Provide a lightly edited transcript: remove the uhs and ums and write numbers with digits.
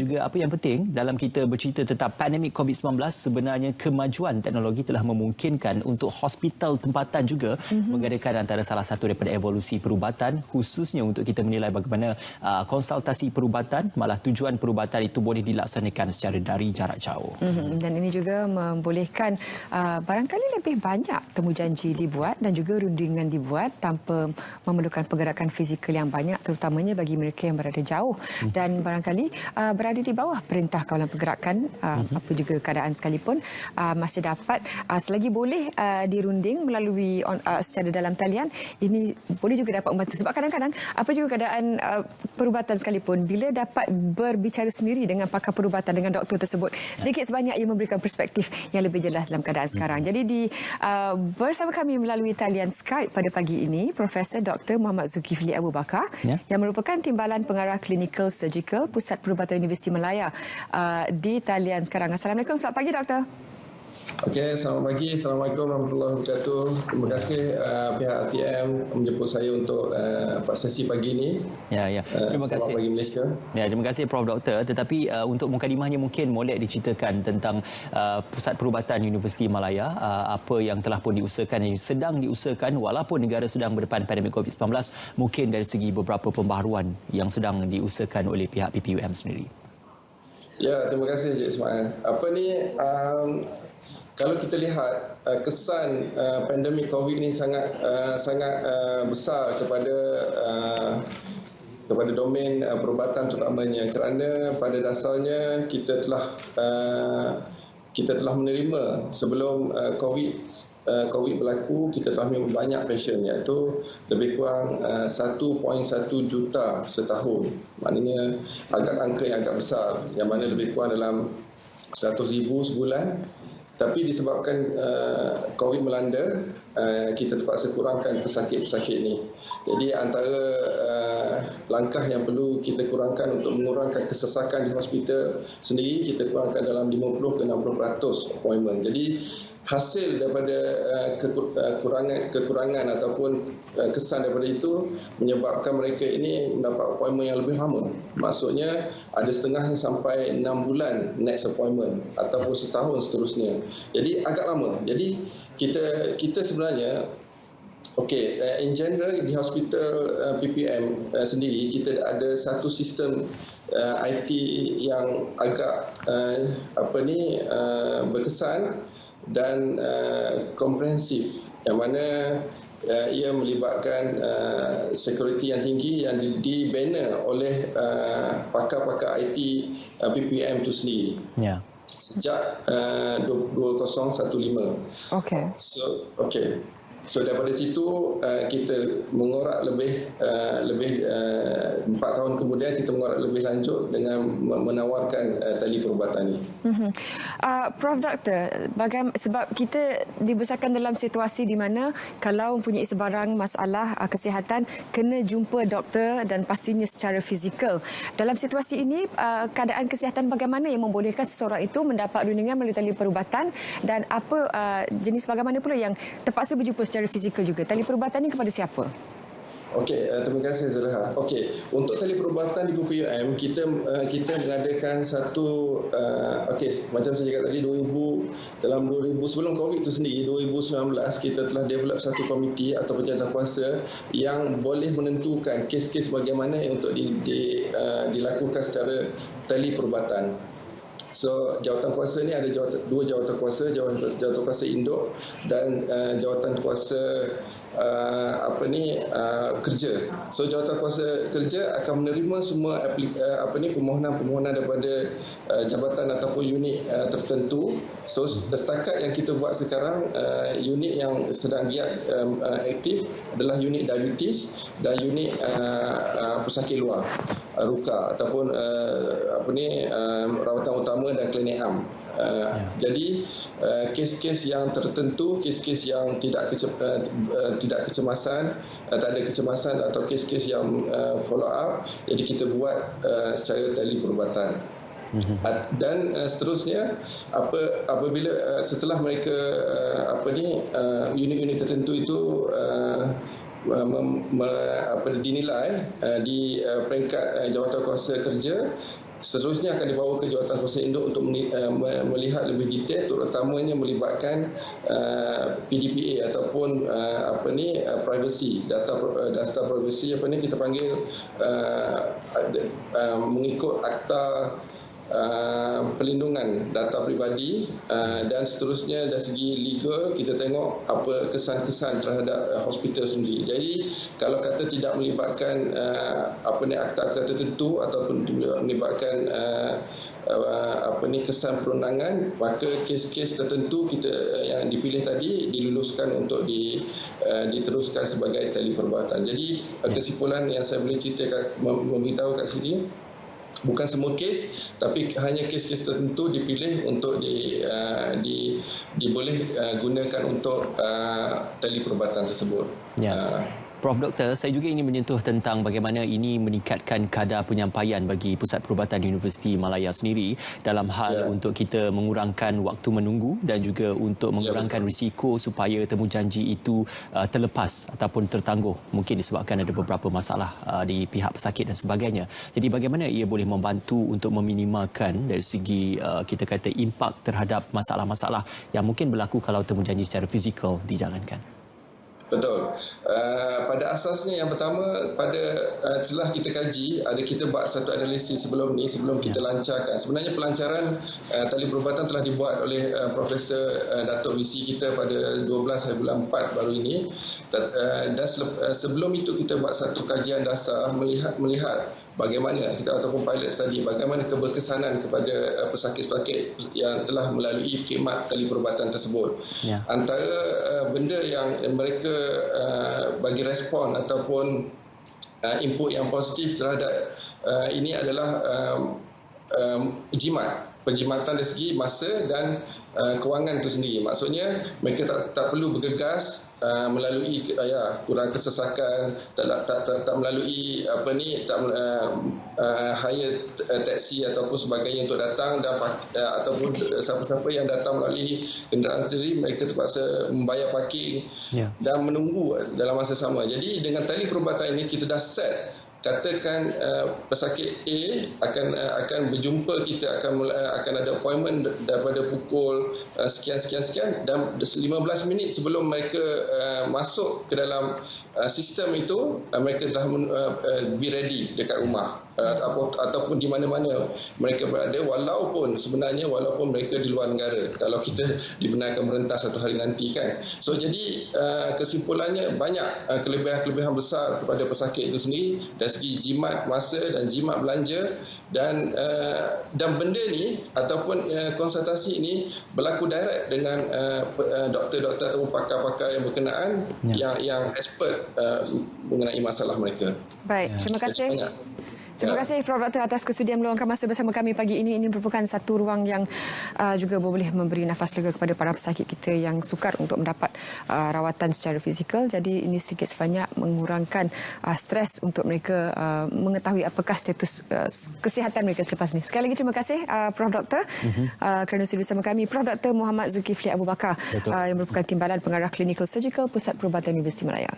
juga apa yang penting dalam kita bercerita tentang pandemik COVID-19, sebenarnya kemajuan teknologi telah memungkinkan untuk hospital tempatan juga mengadakan antara salah satu daripada evolusi perubatan, khususnya untuk kita menilai bagaimana konsultasi perubatan, malah tujuan perubatan itu boleh dilaksanakan secara dari jarak jauh. Dan ini juga membolehkan barangkali lebih banyak temujanji dibuat dan juga rundingan dibuat tanpa memerlukan pergerakan fizikal yang banyak, terutamanya bagi mereka yang berada jauh dan barangkali berada di bawah perintah kawalan pergerakan, apa juga keadaan sekalipun, masih dapat selagi boleh dirunding melalui secara dalam talian, ini boleh juga dapat membantu. Sebab kadang-kadang apa juga keadaan perubatan sekalipun, bila dapat berbicara sendiri dengan pakar perubatan, dengan doktor tersebut, sedikit sebanyak ia memberikan perspektif yang lebih jelas dalam keadaan sekarang. Jadi bersama kami melalui talian Skype pada pagi ini Profesor Dr. Muhammad Zulkifli Abu Bakar yang merupakan Timbalan Pengarah Clinical Surgical Pusat Perubatan Universiti Malaya di talian sekarang. Assalamualaikum, selamat pagi doktor. Okey, selamat pagi. Assalamualaikum warahmatullahi wabarakatuh. Terima kasih pihak RTM menjemput saya untuk sesi pagi ini. Terima kasih. Selamat pagi Malaysia. Terima kasih Prof. Doktor. Tetapi untuk mukadimahnya mungkin boleh diceritakan tentang Pusat Perubatan Universiti Malaya, apa yang telah pun diusahakan, yang sedang diusahakan walaupun negara sedang berdepan pandemik COVID-19, mungkin dari segi beberapa pembaharuan yang sedang diusahakan oleh pihak PPUM sendiri. Ya, terima kasih Cik Ismail. Kalau kita lihat kesan pandemik COVID ini sangat besar kepada domain perubatan terutamanya, kerana pada dasarnya kita telah menerima sebelum COVID berlaku, kita telah menerima banyak pasien, iaitu lebih kurang 1.1 juta setahun. Maknanya angka yang agak besar, yang mana lebih kurang dalam 100,000 sebulan. Tapi disebabkan COVID melanda, kita terpaksa kurangkan pesakit-pesakit ini. Jadi antara langkah yang perlu kita kurangkan untuk mengurangkan kesesakan di hospital sendiri, kita kurangkan dalam 50 ke 60% appointment. Jadi hasil daripada kekurangan ataupun kesan daripada itu menyebabkan mereka ini mendapat appointment yang lebih lama. Maksudnya ada setengah sampai 6 bulan next appointment ataupun setahun seterusnya. Jadi agak lama. Jadi kita sebenarnya in general di hospital PPM sendiri kita ada satu sistem IT yang agak berkesan dan komprehensif, yang mana ia melibatkan security yang tinggi yang dibina oleh pakar-pakar IT PPM itu sendiri. Sejak 2015. So daripada situ kita mengorak lebih 4 tahun kemudian kita mengorak lebih lanjut dengan menawarkan tali perubatan ini. Prof. Doktor, sebab kita dibesarkan dalam situasi di mana kalau mempunyai sebarang masalah kesihatan kena jumpa doktor dan pastinya secara fizikal. Dalam situasi ini keadaan kesihatan bagaimana yang membolehkan seseorang itu mendapat rundingan melalui tali perubatan, dan apa jenis bagaimana pula yang terpaksa berjumpa secara fizikal juga? Tali perubatan ini kepada siapa? Terima kasih Zulaha. Untuk tali perubatan di PPUM kita mengadakan satu macam saya cakap tadi, sebelum COVID itu sendiri 2019 kita telah develop satu komiti atau jawatankuasa yang boleh menentukan kes-kes bagaimana yang untuk dilakukan secara tali perubatan. So jawatankuasa ni ada dua jawatankuasa, jawatankuasa induk dan jawatankuasa kerja. So jawatankuasa kerja akan menerima semua permohonan daripada jabatan ataupun unit tertentu. So setakat yang kita buat sekarang, unit yang sedang giat aktif adalah unit diabetes dan unit pesakit luar, RUKA ataupun rawatan utama dan klinik am. Jadi kes-kes yang tertentu, kes-kes yang tidak kecemasan, tak ada kecemasan atau kes-kes yang follow up, jadi kita buat secara tali perubatan. Dan seterusnya apabila setelah mereka unit-unit tertentu itu dinilai di peringkat jawatankuasa kerja, seterusnya akan dibawa ke Jawatankuasa Induk untuk melihat lebih detail, terutamanya melibatkan PDPA ataupun privacy, data privacy kita panggil mengikut akta perlindungan data pribadi, dan seterusnya dari segi legal kita tengok apa kesan-kesan terhadap hospital sendiri. Jadi kalau kata tidak melibatkan akta-akta tertentu ataupun melibatkan kesan perundangan, maka kes-kes tertentu yang dipilih tadi diluluskan untuk diteruskan sebagai tali perbuatan. Jadi kesimpulan yang saya boleh ceritakan, memberitahu kat sini, bukan semua kes, tapi hanya kes-kes tertentu dipilih untuk diboleh gunakan untuk tali perubatan tersebut. Ya. Prof. Doktor, saya juga ingin menyentuh tentang bagaimana ini meningkatkan kadar penyampaian bagi Pusat Perubatan Universiti Malaya sendiri dalam hal untuk kita mengurangkan waktu menunggu dan juga untuk mengurangkan risiko supaya temujanji itu terlepas ataupun tertangguh, mungkin disebabkan ada beberapa masalah di pihak pesakit dan sebagainya. Jadi bagaimana ia boleh membantu untuk meminimalkan dari segi kita kata impak terhadap masalah-masalah yang mungkin berlaku kalau temujanji secara fizikal dijalankan? Betul. Pada asasnya yang pertama, telah kita kaji, kita buat satu analisis sebelum kita lancarkan. Sebenarnya pelancaran tali perubatan telah dibuat oleh Profesor Datuk VC kita pada 12 hari bulan 4 baru ini. Dan sebelum itu kita buat satu kajian dasar melihat bagaimana ataupun pilot study, bagaimana keberkesanan kepada pesakit-pesakit yang telah melalui khidmat tali perubatan tersebut. Antara benda yang mereka bagi respon ataupun input yang positif terhadap ini adalah penjimatan dari segi masa dan kewangan itu sendiri. Maksudnya mereka tak perlu bergegas melalui kurang kesesakan, tak melalui hire taksi ataupun sebagainya untuk datang, dan ataupun siapa-siapa yang datang melalui kenderaan sendiri, mereka terpaksa membayar parking dan menunggu dalam masa sama. Jadi dengan tali perubatan ini kita dah set, katakan pesakit A akan berjumpa kita, akan ada appointment daripada pukul sekian dan 15 minit sebelum mereka masuk ke dalam sistem itu, mereka telah be ready dekat rumah ataupun di mana-mana mereka berada, walaupun mereka di luar negara, kalau kita dibenarkan merentas satu hari nanti kan. So jadi kesimpulannya banyak kelebihan-kelebihan besar kepada pesakit itu sendiri dari segi jimat masa dan jimat belanja, dan benda ni ataupun konsultasi ini berlaku direct dengan doktor-doktor atau pakar-pakar yang berkenaan yang expert mengenai masalah mereka. Baik, terima kasih. Terima kasih Prof. Dr. atas kesudian meluangkan masa bersama kami pagi ini. Ini merupakan satu ruang yang juga boleh memberi nafas lega kepada para pesakit kita yang sukar untuk mendapat rawatan secara fizikal. Jadi ini sedikit sebanyak mengurangkan stres untuk mereka mengetahui apakah status kesihatan mereka selepas ini. Sekali lagi terima kasih Prof. Dr. Kerana sudi bersama kami. Prof. Dr. Muhammad Zulkifli Abu Bakar yang merupakan Timbalan Pengarah Clinical Surgical Pusat Perubatan Universiti Malaya.